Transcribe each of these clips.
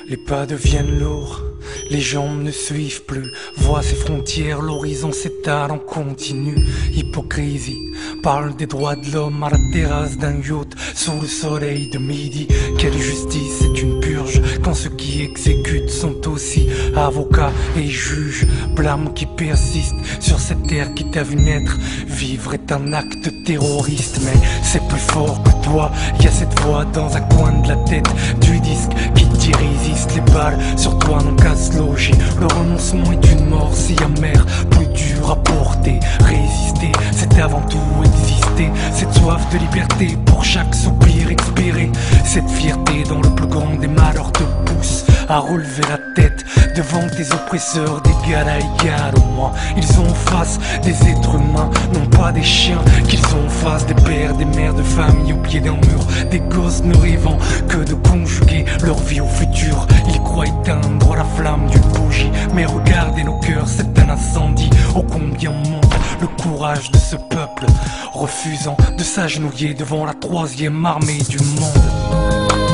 Les pas deviennent lourds, les jambes ne suivent plus. Vois ces frontières, l'horizon s'étale en continu. Hypocrisie, parle des droits de l'homme à la terrasse d'un yacht sous le soleil de midi. Quelle justice, c'est une purge quand ceux qui exécutent sont aussi avocats et juges. Blâme qui persiste sur cette terre qui t'a vu naître. Vivre est un acte terroriste, mais c'est plus fort que toi. Y a cette voix dans un coin de la tête du disque qui t'y résiste. Les balles sur toi n'ont qu'à se loger. Le renoncement est une mort si amère, plus dure à porter. Résister, c'est avant tout exister. Cette soif de liberté pour chaque soupir expiré. Cette fierté dans le plus grand des malheurs te pousse à relever la tête devant tes oppresseurs d'égal à égal. Au moins ils ont en face des êtres humains, non pas des chiens. Qu'ils ont en face des pères, des mères de famille au pied d'un mur, des gosses ne rêvant que de conjuguer leur vie au futur. Ils croient éteindre la flamme d'une bougie, mais regardez nos cœurs, c'est un incendie. Ô combien monte le courage de ce peuple, refusant de s'agenouiller devant la troisième armée du monde.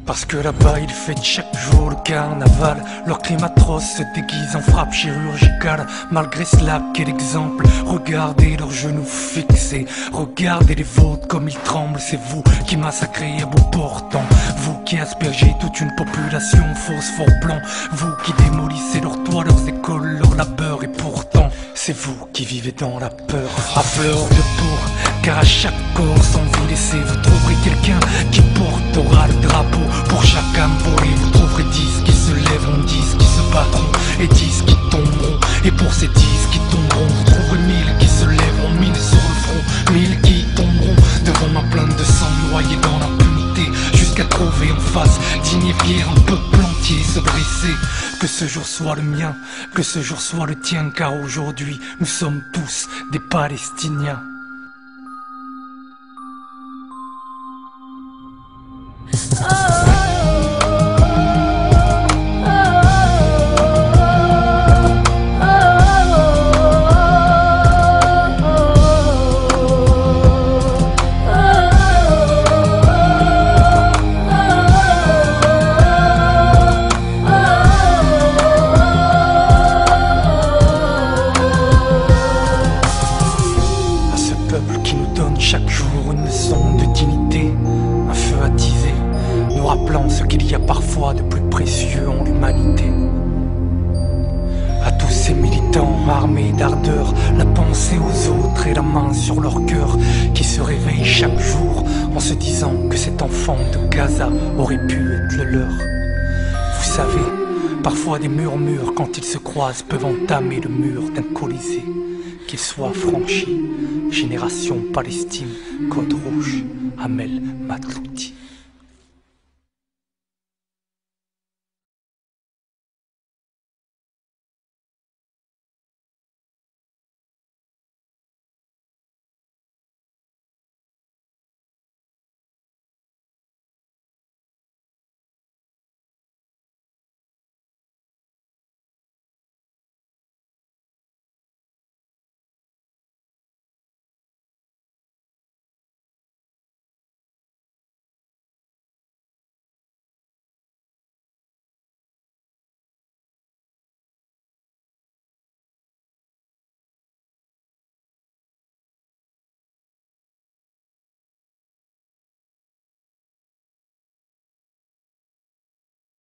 Parce que là-bas ils fêtent chaque jour le carnaval. Leur crime atroce se déguise en frappe chirurgicale. Malgré cela, quel exemple. Regardez leurs genoux fixés, regardez les vôtres comme ils tremblent. C'est vous qui massacrez à bout portant, vous qui aspergez toute une population phosphore blanc, vous qui démolissez leurs toits, leurs écoles, leur labeur. Et pourtant c'est vous qui vivez dans la peur, à fleur de peau. Car à chaque corps sans vie laissé, vous trouverez quelqu'un qui portera le drapeau. Pour chaque âme volée, vous trouverez 10 qui se lèveront, 10 qui se battront et 10 qui tomberont. Et pour ces 10 qui tomberont, vous trouverez 1000 qui se lèveront, 1000 sur le front, 1000 qui tomberont devant ma plainte de sang, noyés dans l'impunité, jusqu'à trouver en face, digne et fier, un peuple entier se dresser. Que ce jour soit le mien, que ce jour soit le tien, car aujourd'hui nous sommes tous des Palestiniens. penser aux autres et la main sur leur cœur, qui se réveillent chaque jour en se disant que cet enfant de Gaza aurait pu être le leur. Vous savez, parfois des murmures quand ils se croisent peuvent entamer le mur d'un colisée, qu'il soit franchi. Génération Palestine, Code Rouge, Amel Matlouti.